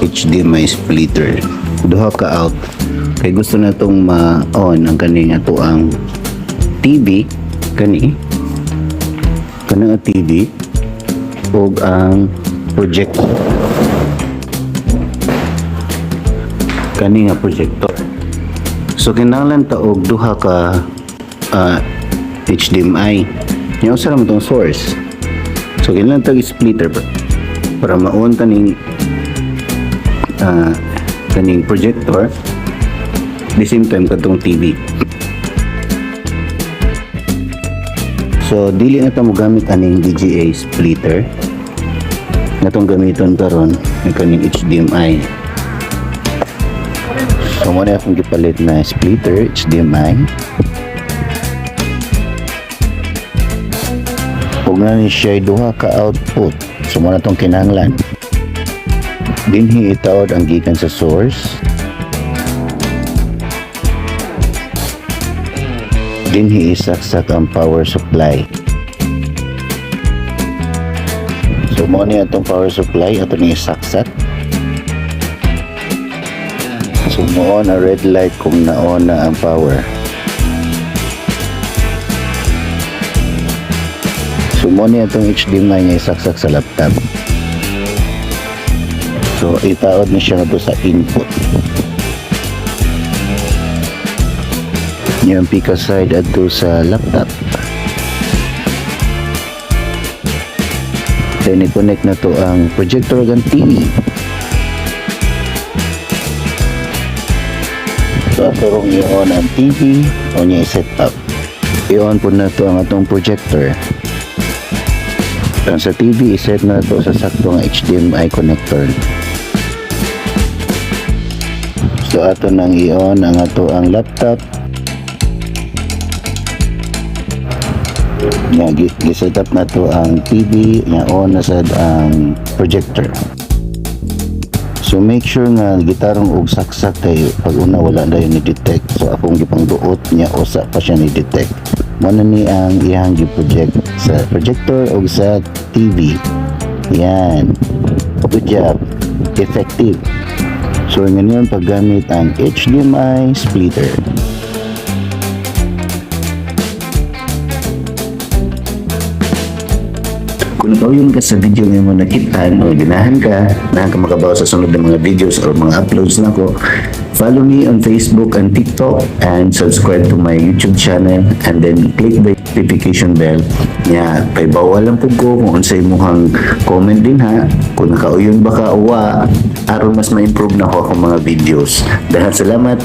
HDMI splitter. Duha ka out. Kay gusto na itong ma-on ang kaning ato ang TV kanang TV o ang projector. Kani nga projector. So kinahanglan ta og duha ka HDMI. Nya usa ra man tong source. So kinahanglan ta splitter para ma-on kaning projector the same time katong TV. So dili na ta mo gamit aning VGA splitter. Natong gamiton karon ng kaning HDMI. So muna akong gipalit na splitter HDMI. Huwag na ni siya duha ka output. So muna itong kinahanglan. Dinhi itaod ang gikan sa source. Dinhi isaksak ang power supply. So muna itong power supply ato ni isaksak. So mo-on ang red light kung na-on na ang power. So mo niya itong HDMI niya isaksak sa laptop. So itaod na siya na sa input. Yung pika side adto sa laptop. Then i-connect na to ang projector ug TV. So aturong i-on ang TV o niya i-set up. I-on po na to ang atong projector. Ang sa TV i-set na to sa saktong HDMI connector. So ato nang i-on ang ato ang laptop. Nga gi-set up na to ang TV, nga on na sad ang projector. So make sure nga gitarong og saksak kay pag una wala na yun ni-detect. So akong gipangduot niya usa pa siya ni-detect. Muna ni ang iyang gi-project sa projector o sa TV. Yan. Good job. Effective. So ngayon paggamit ang HDMI splitter. Kung nakauyon ka sa video nga mo nakita o ginahan ka na makabaw sa sunod ng mga videos or mga uploads na ko, follow me on Facebook and TikTok and subscribe to my YouTube channel and then click the notification bell nya kay bawal lang po ko kung unsay muhang comment din ha kung nakauyon ba ka o wa aron mas ma-improve na ko akong mga videos. Dahil salamat.